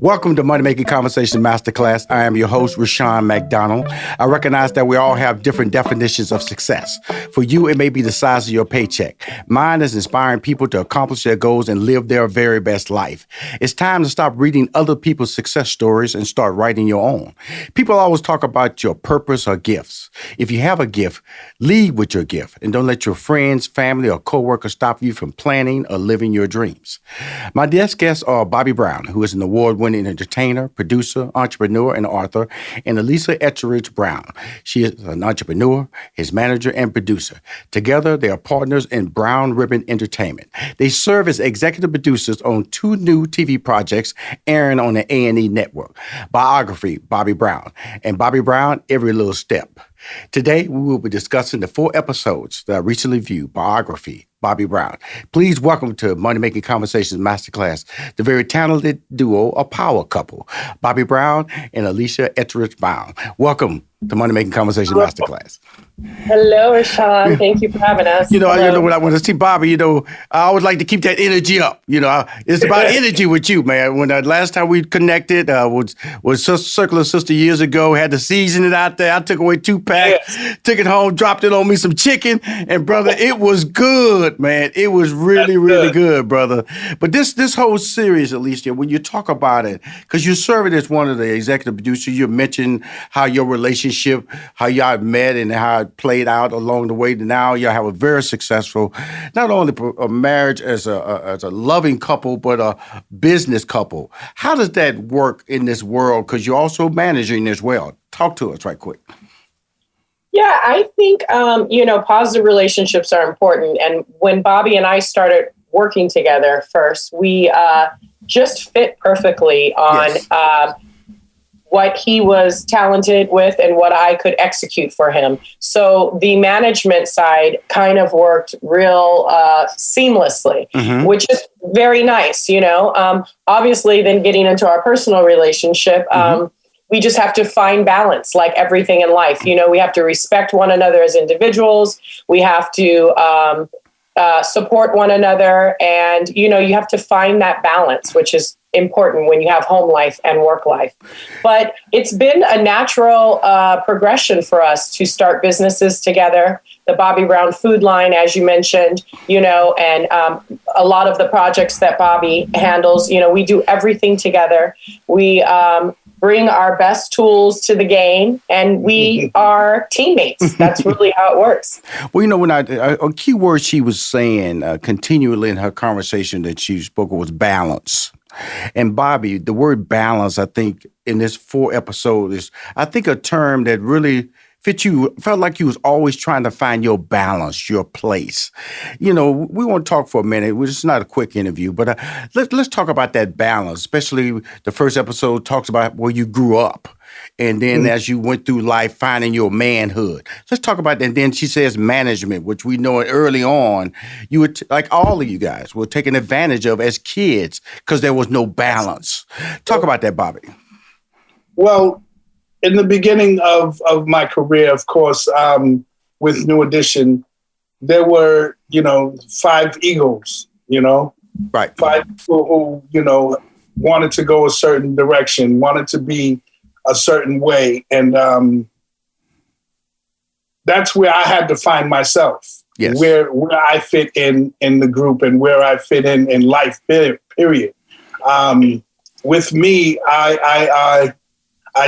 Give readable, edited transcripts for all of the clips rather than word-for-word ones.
Welcome to Money Making Conversation Masterclass. I am your host, Rashawn McDonald. I recognize that we all have different definitions of success. For you, it may be the size of your paycheck. Mine is inspiring people to accomplish their goals and live their very best life. It's time to stop reading other people's success stories and start writing your own. People always talk about your purpose or gifts. If you have a gift, lead with your gift and don't let your friends, family, or coworkers stop you from planning or living your dreams. My next guests are Bobby Brown, who is an award-winning entertainer, producer, entrepreneur, and author, and Alicia Etheredge-Brown. She is an entrepreneur, his manager, and producer. Together, they are partners in Brown Ribbon Entertainment. They serve as executive producers on 2 new TV projects airing on the A&E Network, Biography, Bobby Brown, and Bobby Brown, Every Little Step. Today, we will be discussing the 4 episodes that I recently viewed, Biography, Bobby Brown. Please welcome to Money Making Conversations Masterclass, the very talented duo, a power couple, Bobby Brown and Alicia Etheredge-Brown. Welcome to Money Making Conversations Masterclass. Hello, Rashawn. Thank you for having us. When I want to see Bobby, I always like to keep that energy up. It's about energy with you, man. When the last time we connected was Circular Sister years ago, had to season it out there. I took away 2 packs, took it home, dropped it on me some chicken, and brother, it was good, man. It was really, really good, brother. But this whole series, Alicia, when you talk about it, because you're serving as one of the executive producers, you mentioned how your relationship, how y'all met and how it played out along the way. Now y'all have a very successful, not only a marriage as a loving couple, but a business couple. How does that work in this world? Because you're also managing as well. Talk to us right quick. Yeah, I think, positive relationships are important. And when Bobby and I started working together first, we just fit perfectly on what he was talented with and what I could execute for him. So the management side kind of worked real seamlessly, which is very nice, Obviously, then getting into our personal relationship, we just have to find balance like everything in life. We have to respect one another as individuals. We have to support one another. And, you have to find that balance, which is important when you have home life and work life. But it's been a natural progression for us to start businesses together. The Bobby Brown food line, as you mentioned, and a lot of the projects that Bobby handles, we do everything together. We bring our best tools to the game, and we are teammates. That's really how it works. Well, when a key word she was saying continually in her conversation that she spoke was balance. And Bobby, the word balance, I think, in this 4 episodes is, I think, a term that really fit you. Felt like you was always trying to find your balance, your place. We want to talk for a minute. It's not a quick interview, but let's talk about that balance. Especially the first episode talks about where you grew up, and then as you went through life, finding your manhood. Let's talk about that. And then she says management, which we know early on, you were like all of you guys were taken advantage of as kids because there was no balance. Talk about that, Bobby. Well, in the beginning of my career, of course, with New Edition, there were, 5 egos, right? 5 people who, wanted to go a certain direction, wanted to be a certain way. And that's where I had to find myself, where I fit in the group and where I fit in life, period. With me, I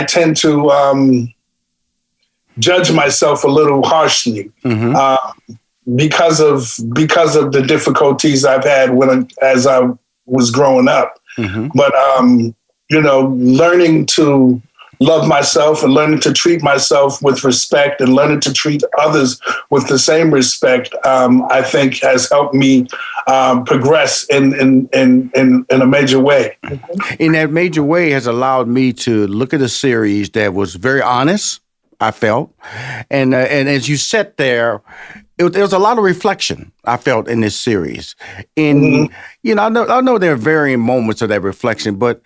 tend to judge myself a little harshly because of the difficulties I've had as I was growing up. But learning to love myself and learning to treat myself with respect and learning to treat others with the same respect, I think has helped me progress in a major way. In that major way has allowed me to look at a series that was very honest, I felt. And as you sat there, there was a lot of reflection I felt in this series. And, I know there are varying moments of that reflection, but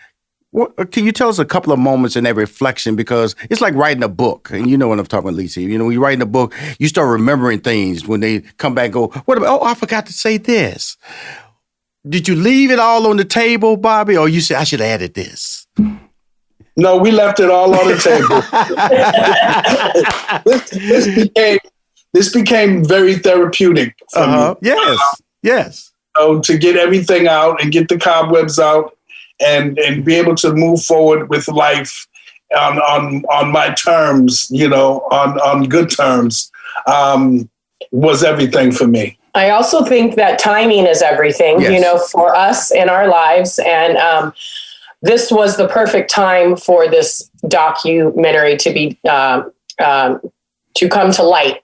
can you tell us a couple of moments in that reflection? Because it's like writing a book. And you know what I'm talking about, Lisa. When you're writing a book, you start remembering things when they come back and go, what about, I forgot to say this. Did you leave it all on the table, Bobby? Or you said, I should have added this? No, we left it all on the table. This became very therapeutic for me. Yes. To get everything out and get the cobwebs out and be able to move forward with life on my terms, on good terms, was everything for me. I also think that timing is everything, for us in our lives. And this was the perfect time for this documentary to be to come to light.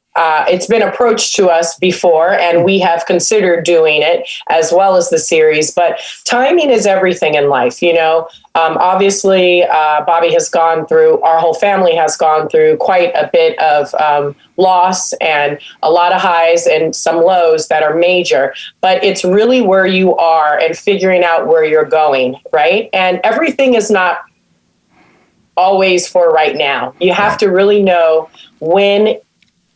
It's been approached to us before, and we have considered doing it as well as the series. But timing is everything in life. Obviously, Bobby has gone through, our whole family has gone through quite a bit of loss and a lot of highs and some lows that are major. But it's really where you are and figuring out where you're going, right? And everything is not always for right now. You have to really know when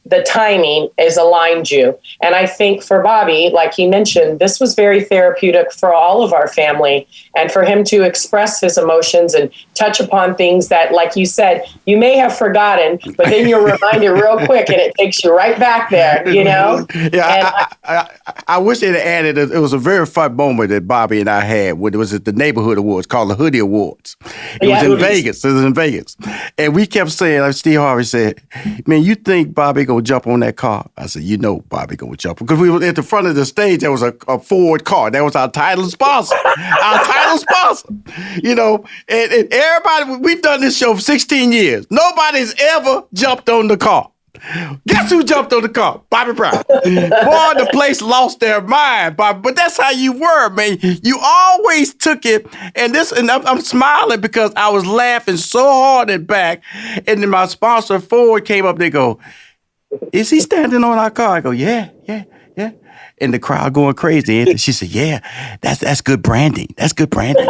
the timing is aligned you. And I think for Bobby, like he mentioned, this was very therapeutic for all of our family, and for him to express his emotions and touch upon things that, like you said, you may have forgotten, but then you're reminded real quick and it takes you right back there, Yeah, I wish it had added, it was a very fun moment that Bobby and I had when it was at the neighborhood awards called the Hoodie Awards. It was in Vegas. And we kept saying, like Steve Harvey said, man, you think Bobby gonna jump on that car? I said, Bobby gonna jump. Because we were at the front of the stage, there was a Ford car. That was our title sponsor. And everybody, we've done this show for 16 years. Nobody's ever jumped on the car. Guess who jumped on the car? Bobby Brown. Boy, the place lost their mind, Bobby. But that's how you were, man. You always took it. And I'm smiling because I was laughing so hard at back. And then my sponsor, Ford, came up. They go, is he standing on our car? I go, yeah. And the crowd going crazy. And she said, yeah, that's good branding. That's good branding.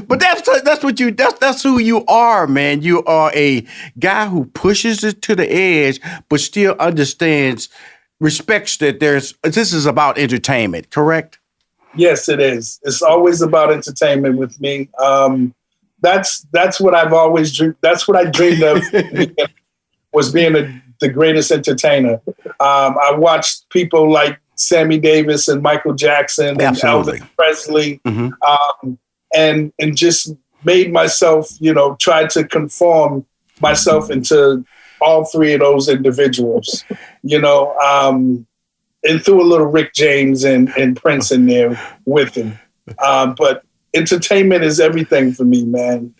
But that's who you are, man. You are a guy who pushes it to the edge, but still respects that this is about entertainment, correct? Yes, it is. It's always about entertainment with me. That's what I've always dreamed. That's what I dreamed of, was being the greatest entertainer. I watched people like Sammy Davis and Michael Jackson and Elvis Presley, and just made myself, tried to conform myself into all three of those individuals, and threw a little Rick James and Prince in there with him. But entertainment is everything for me, man.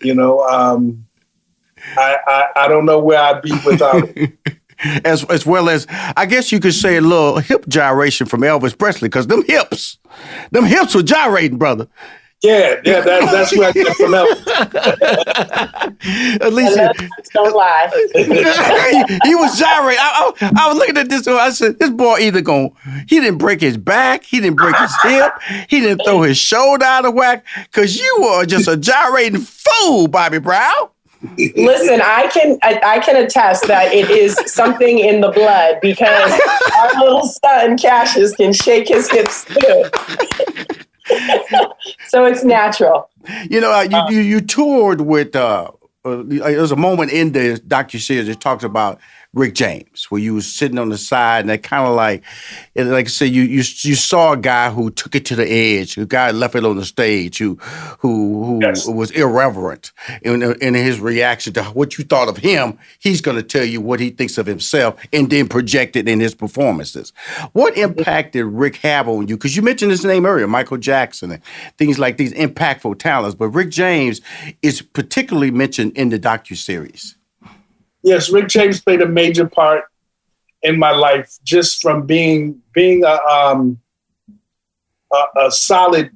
I don't know where I'd be without it. As well as, I guess you could say, a little hip gyration from Elvis Presley, because them hips were gyrating, brother. Yeah, that's where I get from Elvis. Alicia, don't lie. he was gyrating. I was looking at this, I said, this boy he didn't break his back, he didn't break his hip, he didn't throw his shoulder out of whack, because you were just a gyrating fool, Bobby Brown. Listen, I can attest that it is something in the blood, because our little son Cassius can shake his hips too. So it's natural. You toured with. There's a moment in the docuseries that talks about Rick James, where you was sitting on the side, and that kind of like I said, you saw a guy who took it to the edge, a guy left it on the stage, who was irreverent in his reaction to what you thought of him. He's going to tell you what he thinks of himself, and then project it in his performances. What impact did Rick have on you? Because you mentioned his name earlier, Michael Jackson, and things like these impactful talents, but Rick James is particularly mentioned in the docuseries. Yes, Rick James played a major part in my life, just from being a solid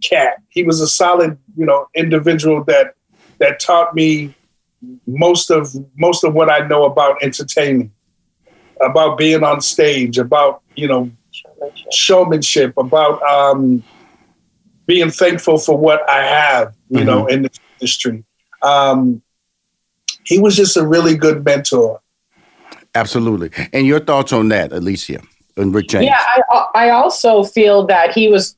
cat. He was a solid, individual that taught me most of what I know about entertainment, about being on stage, about showmanship, about being thankful for what I have, in this industry. He was just a really good mentor. Absolutely. And your thoughts on that, Alicia? and Rick James? Yeah, I also feel that he was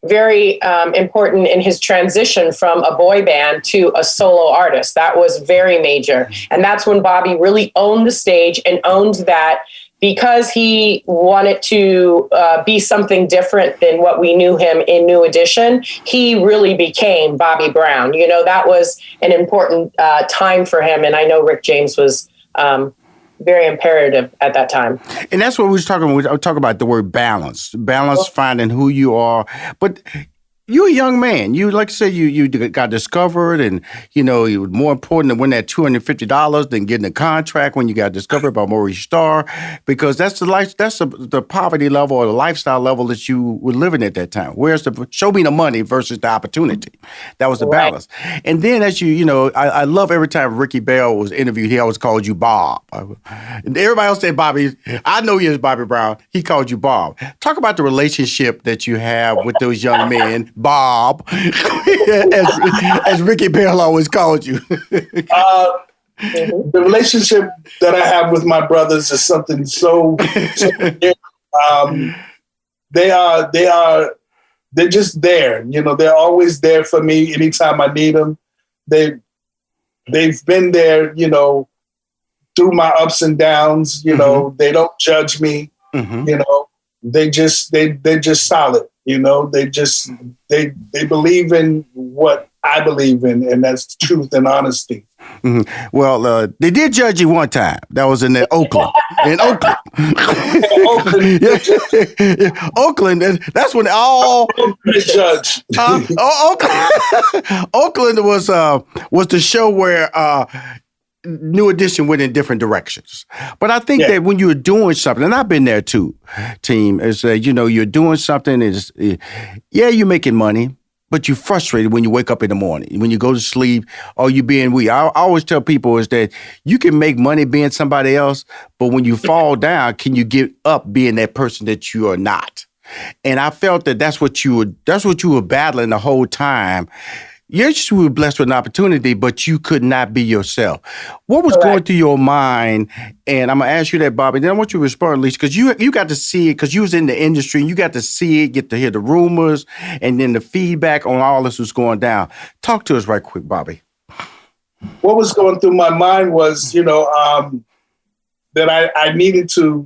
very important in his transition from a boy band to a solo artist. That was very major. And that's when Bobby really owned the stage and owned that, because he wanted to be something different than what we knew him in New Edition. He really became Bobby Brown. That was an important time for him. And I know Rick James was very imperative at that time. And that's what we was talking about. We talk about the word balance, finding who you are. But you're a young man. You, like I said, you got discovered, and it was more important to win that $250 than getting a contract when you got discovered by Maurice Starr, because that's the poverty level or the lifestyle level that you were living at that time. Where's the show me the money versus the opportunity? That was the balance. And then as I love every time Ricky Bell was interviewed, he always called you Bob. And everybody else said Bobby. I know you as Bobby Brown. He called you Bob. Talk about the relationship that you have with those young men. Bob, as Ricky Bell always called you. The relationship that I have with my brothers is something so they're just there. They're always there for me anytime I need them. They've been there, through my ups and downs. They don't judge me. They're just solid. They believe in what I believe in, and that's truth and honesty. Well, they did judge you one time. That was in Oakland. Oakland. That's when all judge. Oakland was the show where New Edition went in different directions. But I think that when you're doing something, and I've been there too, team, is you're doing something, you're making money, but you're frustrated when you wake up in the morning, when you go to sleep, or you being weak. I always tell people is that you can make money being somebody else, but when you fall down, can you get up being that person that you are not? And I felt that that's what you were battling the whole time. Yes, you were blessed with an opportunity, but you could not be yourself. What was going through your mind? And I'm going to ask you that, Bobby. Then I want you to respond, Alicia, because you got to see it, because you was in the industry, and you got to see it, get to hear the rumors, and then the feedback on all this was going down. Talk to us right quick, Bobby. What was going through my mind was, that I needed to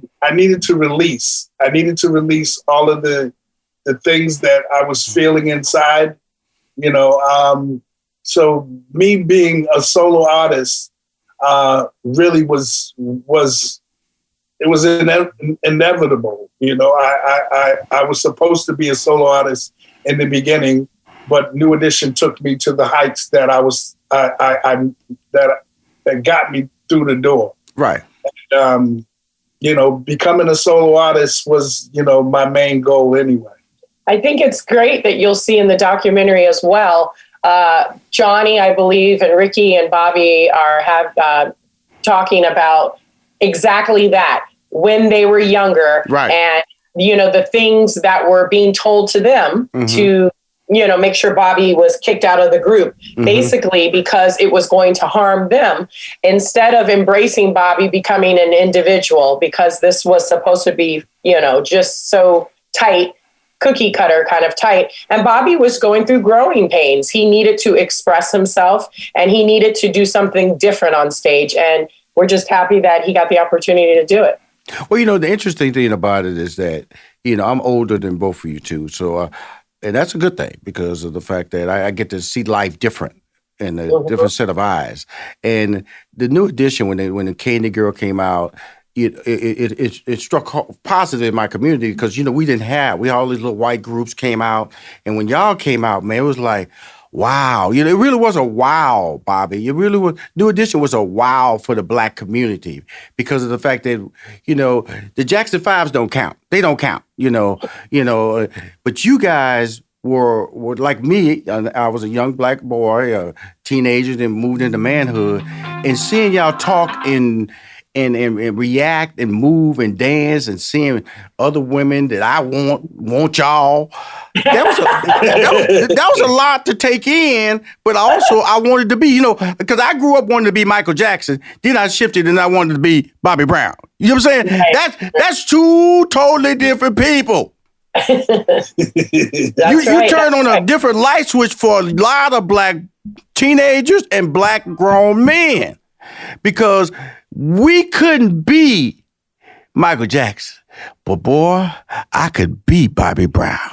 release. I needed to release all of the things that I was feeling inside. So me being a solo artist really was inevitable. I was supposed to be a solo artist in the beginning, but New Edition took me to the heights that that got me through the door. Right. And, becoming a solo artist was, my main goal anyway. I think it's great that you'll see in the documentary as well. Johnny, I believe, and Ricky and Bobby are talking about exactly that when they were younger, right? And the things that were being told to them to make sure Bobby was kicked out of the group, basically because it was going to harm them, instead of embracing Bobby becoming an individual, because this was supposed to be just so tight. Cookie cutter kind of tight. And Bobby was going through growing pains. He needed to express himself, and he needed to do something different on stage. And we're just happy that he got the opportunity to do it. Well, the interesting thing about it is that, I'm older than both of you two. So, and that's a good thing because of the fact that I get to see life different in a different set of eyes. And the New Edition, when the Candy Girl came out, it struck positive in my community because, we all these little white groups came out. And when y'all came out, man, it was like, wow. It really was a wow, Bobby. It really was. New Edition was a wow for the Black community because of the fact that, the Jackson 5s don't count. They don't count, but you guys were like me. I was a young Black boy, a teenager, then moved into manhood, and seeing y'all talk and and react and move and dance and seeing other women that I want y'all. That was a lot to take in, but also I wanted to be, because I grew up wanting to be Michael Jackson. Then I shifted and I wanted to be Bobby Brown. You know what I'm saying? Right. That's two totally different people. You turn on a different light switch for a lot of black teenagers and black grown men, because we couldn't be Michael Jackson, but boy, I could be Bobby Brown.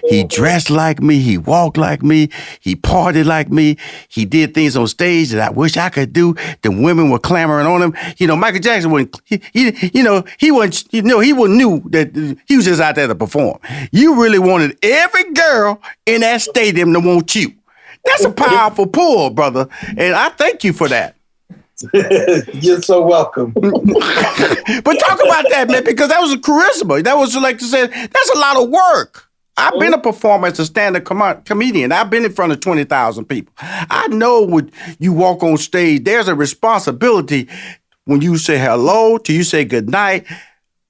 He dressed like me. He walked like me. He partied like me. He did things on stage that I wish I could do. The women were clamoring on him. Michael Jackson wouldn't. He wasn't. He knew that he was just out there to perform. You really wanted every girl in that stadium to want you. That's a powerful pull, brother, and I thank you for that. You're so welcome. But talk about that, man, because that was a charisma. That was like to say that's a lot of work. I've been a performer as a stand-up comedian. I've been in front of 20,000 people. I know when you walk on stage, there's a responsibility when you say hello, till you say good night.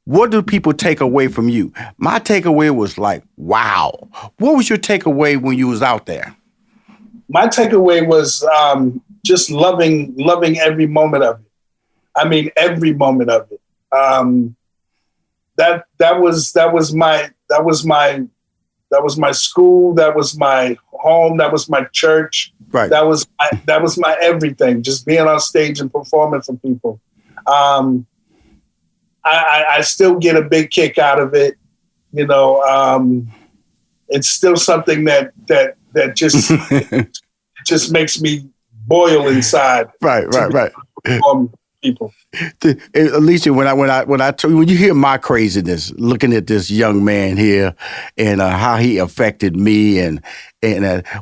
What do people take away from you? My takeaway was like, wow. What was your takeaway when you was out there? My takeaway was just loving every moment of it. I mean, every moment of it. That was my school. That was my home. That was my church. Right. That was my everything. Just being on stage and performing for people. I still get a big kick out of it. It's still something that just just makes me boil inside. Right. People. Alicia, when you hear my craziness, looking at this young man here and how he affected me, and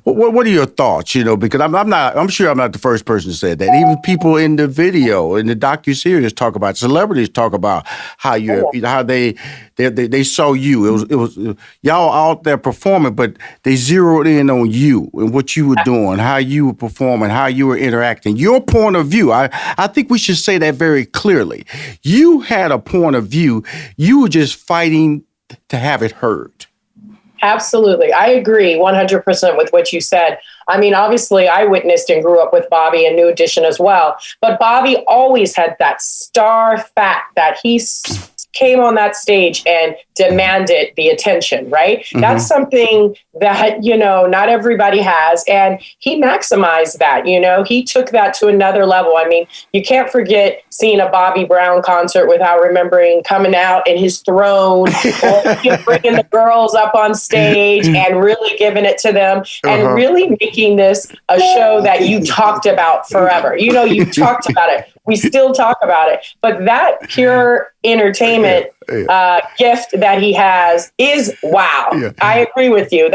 what are your thoughts? Because I'm sure I'm not the first person to say that. Even people in the video, in the docuseries, talk about, celebrities talk about how they saw you. It was y'all out there performing, but they zeroed in on you and what you were doing, how you were performing, how you were interacting, your point of view. I think we should say that very clearly. You had a point of view. You were just fighting to have it heard. Absolutely. I agree 100% with what you said. I mean, obviously, I witnessed and grew up with Bobby and New Edition as well. But Bobby always had that star fact that he came on that stage and demanded the attention, right? Mm-hmm. That's something that, not everybody has. And he maximized that, he took that to another level. I mean, you can't forget seeing a Bobby Brown concert without remembering coming out in his throne, or bringing the girls up on stage and really giving it to them, and really making this a show that you talked about forever. You talked about it. We still talk about it. But that pure entertainment gift that he has is wow. Yeah. I agree with you.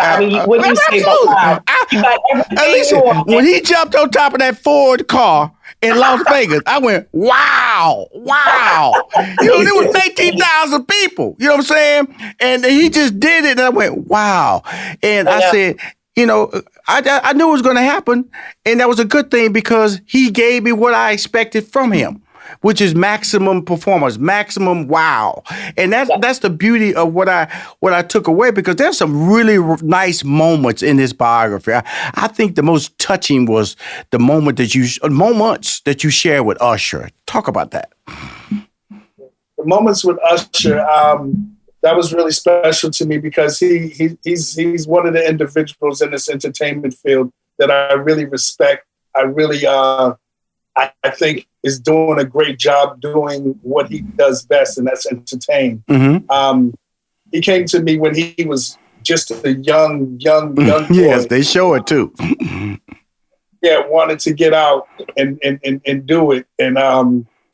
When you say wow, you got everything. When he jumped on top of that Ford car in Las Vegas, I went, wow. There was 18,000 people. You know what I'm saying? And he just did it, and I went, wow. And I said, I knew it was going to happen, and that was a good thing because he gave me what I expected from him, which is maximum performance, maximum wow. And that's the beauty of what I took away, because there's some really nice moments in this biography. I think the most touching was the moments that you share with Usher. Talk about that. The moments with Usher, that was really special to me because he's one of the individuals in this entertainment field that I really respect. I really, I think is doing a great job doing what he does best, and that's entertain. Mm-hmm. He came to me when he was just a young boy. Yes, they show it too. Yeah, wanted to get out and do it. And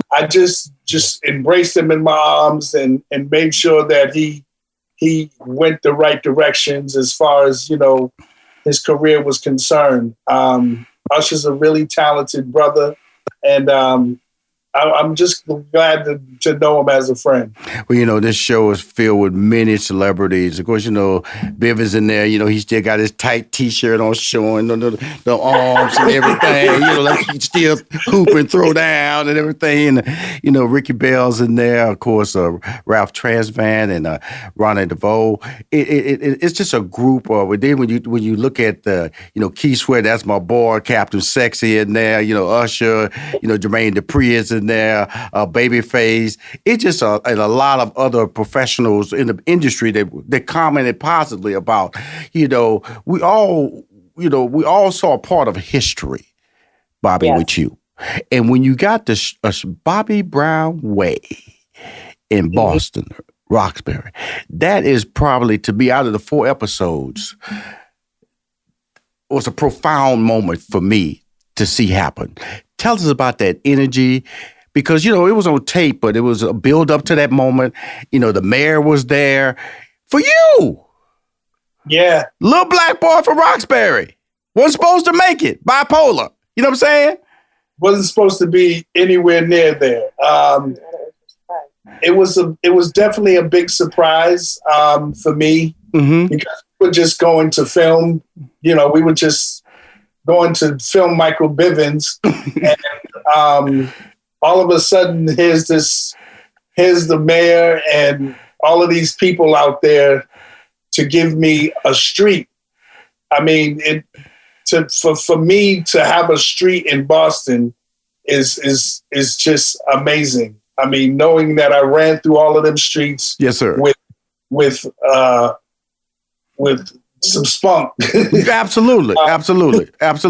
I just embraced him in my arms and made sure that he went the right directions as far as, his career was concerned. Usher's a really talented brother. And I'm just glad to know him as a friend. Well, this show is filled with many celebrities. Of course, Biv is in there. He still got his tight T-shirt on showing the arms and everything. Like he still hoop and throw down and everything. And, Ricky Bell's in there. Of course, Ralph Tresvant and Ronnie DeVoe. It's just a group of. Then when you look at the, Keith Sweat, that's my boy, Captain Sexy in there. Usher. Jermaine Dupri is in there, Babyface. It's just and a lot of other professionals in the industry that commented positively about, we all saw a part of history, Bobby, yes, with you. And when you got this Bobby Brown Way in Boston, Roxbury, that is probably, to be out of the 4 episodes, was a profound moment for me to see happen. Tell us about that energy. Because, it was on tape, but it was a build up to that moment. The mayor was there for you. Yeah. Little black boy from Roxbury. Wasn't supposed to make it. Bipolar. You know what I'm saying? Wasn't supposed to be anywhere near there. It was definitely a big surprise for me, because we were just going to film. We were just going to film Michael Bivins. And all of a sudden, here's the mayor and all of these people out there to give me a street. I mean, for me to have a street in Boston is just amazing. I mean, knowing that I ran through all of them streets, yes, sir, with some spunk. Absolutely. And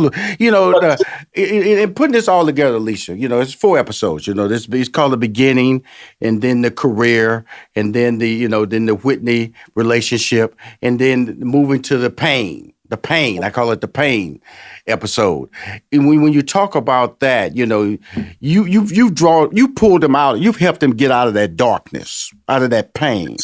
putting this all together, Alicia, it's 4 episodes. It's called The Beginning, and then the career, and then the Whitney relationship, and then moving to the pain. I call it the pain episode. And when you talk about that, you pulled them out, you've helped them get out of that darkness, out of that pain,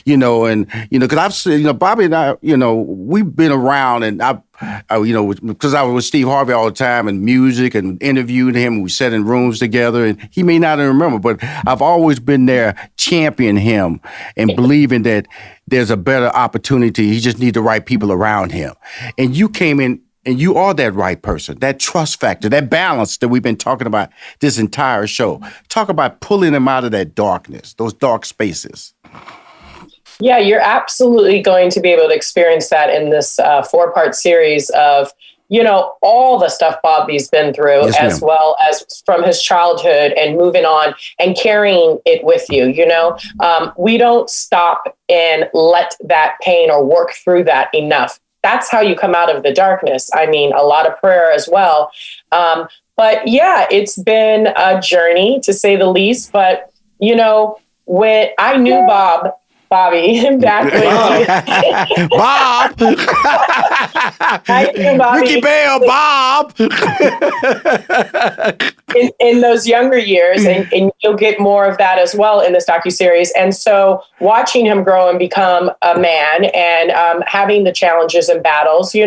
because I've seen, Bobby and I, we've been around, and because I was with Steve Harvey all the time and music and interviewed him. We sat in rooms together, and he may not remember, but I've always been there championing him and believing that there's a better opportunity. He just needs the right people around him. And you came in, and you are that right person, that trust factor, that balance that we've been talking about this entire show. Talk about pulling them out of that darkness, those dark spaces. Yeah, you're absolutely going to be able to experience that in this 4-part series of, all the stuff Bobby's been through, yes, as well as from his childhood and moving on and carrying it with you. We don't stop and let that pain or work through that enough. That's how you come out of the darkness. I mean, a lot of prayer as well. But yeah, it's been a journey, to say the least. But, when I knew Bobby back when Bob. I knew Bobby. Ricky Bell, Bob. in those younger years, and you'll get more of that as well in this docuseries. And so watching him grow and become a man, and having the challenges and battles, you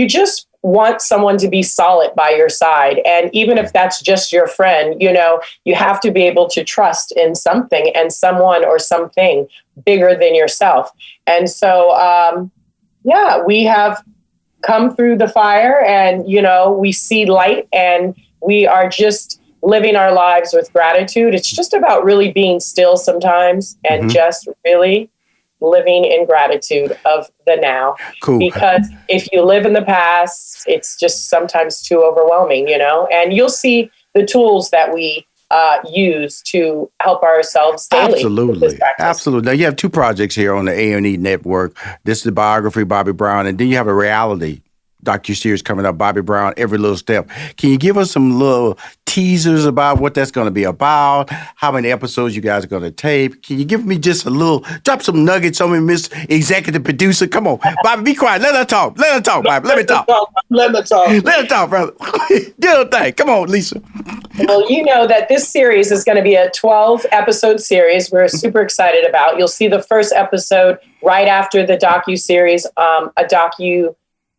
just want someone to be solid by your side. And even if that's just your friend, you have to be able to trust in something and someone or something bigger than yourself. And so, we have come through the fire, and, we see light, and we are just living our lives with gratitude. It's just about really being still sometimes, and just really living in gratitude of the now. Cool. Because if you live in the past, it's just sometimes too overwhelming, and you'll see the tools that we use to help ourselves daily. Absolutely. Now, you have 2 projects here on the A&E Network. This is the Biography, Bobby Brown, and then you have a reality docuseries coming up, Bobby Brown, Every Little Step. Can you give us some little teasers about what that's going to be about? How many episodes you guys are going to tape? Can you give me just a little, drop some nuggets on me, Miss Executive Producer? Come on, Bobby, be quiet. Let her talk, Bobby. Let me talk. Let her talk, brother. Do your thing. Come on, Lisa. Well, you know that this series is going to be a 12-episode series we're super excited about. You'll see the first episode right after the docuseries, a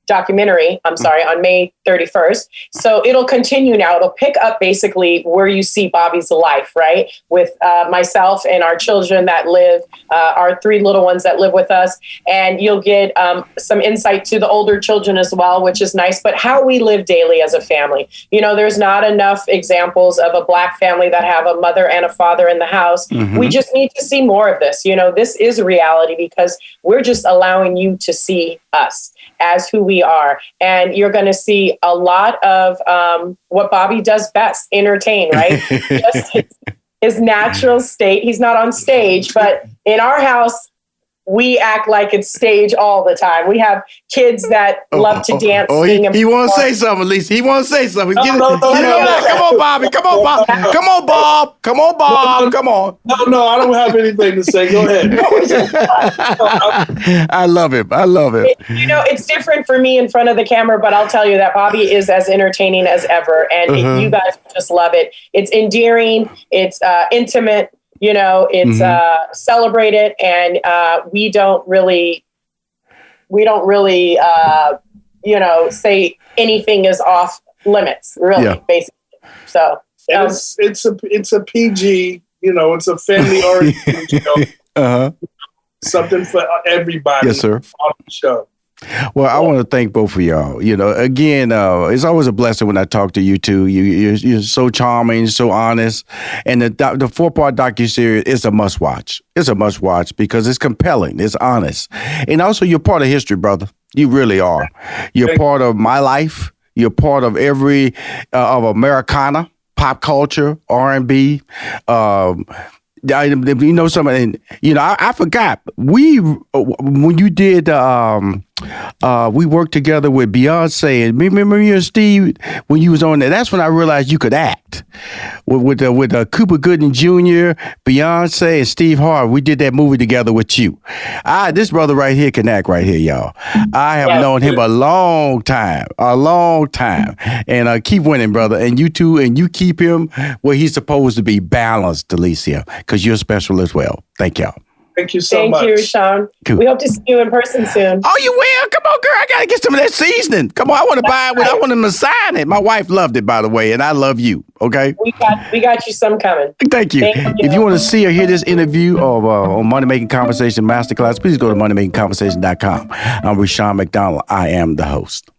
documentary, on May 31st. So it'll continue now. It'll pick up basically where you see Bobby's life, right? With myself and our children that live, our 3 little ones that live with us. And you'll get some insight to the older children as well, which is nice, but how we live daily as a family. You know, there's not enough examples of a Black family that have a mother and a father in the house. Mm-hmm. We just need to see more of this. You know, this is reality because we're just allowing you to see us as who we are. And you're going to see a lot of what Bobby does best, entertain, right? Just his natural state. He's not on stage, but in our house, we act like it's stage all the time. We have kids that love to dance. Sing, he wants to say something, Alicia. He wants to say something. Come on, Bobby. Come on, Bob. Come on, Bob. Come on, Bob. Come on. No, I don't have anything to say. Go ahead. I love it. You know, it's different for me in front of the camera, but I'll tell you that Bobby is as entertaining as ever. And you guys just love it. It's endearing. It's intimate. You know, it's celebrated, and we don't really, you know, say anything is off limits, really, basically. So it's a PG, you know, it's a family oriented show. Something for everybody. Yes, sir. On the show. Well, I want to thank both of y'all. You know, again, it's always a blessing when I talk to you two. You're so charming, so honest. And the 4-part docuseries is a must watch. It's a must watch because it's compelling. It's honest. And also, you're part of history, brother. You really are. You're part of my life. You're part of every, of Americana, pop culture, R&B, you know something, and you know I forgot when you did we worked together with Beyonce, and remember you and Steve when you was on there. That's when I realized you could act with Cuba Gooding Jr., Beyonce, and Steve Harvey. We did that movie together with you. This brother right here can act right here, y'all. I have known him a long time, and keep winning, brother. And you too, and you keep him where he's supposed to be, balanced, Alicia, because you're special as well. Thank y'all. Thank you so much. Thank you, Sean. Cool. We hope to see you in person soon. Oh, you will? Come on, girl. I got to get some of that seasoning. Come on. I want to buy it. I want him to sign it. My wife loved it, by the way, and I love you. Okay? We got you some coming. Thank you. If you want to see or hear this interview on Money Making Conversation Masterclass, please go to moneymakingconversation.com. I'm Rushion McDonald. I am the host.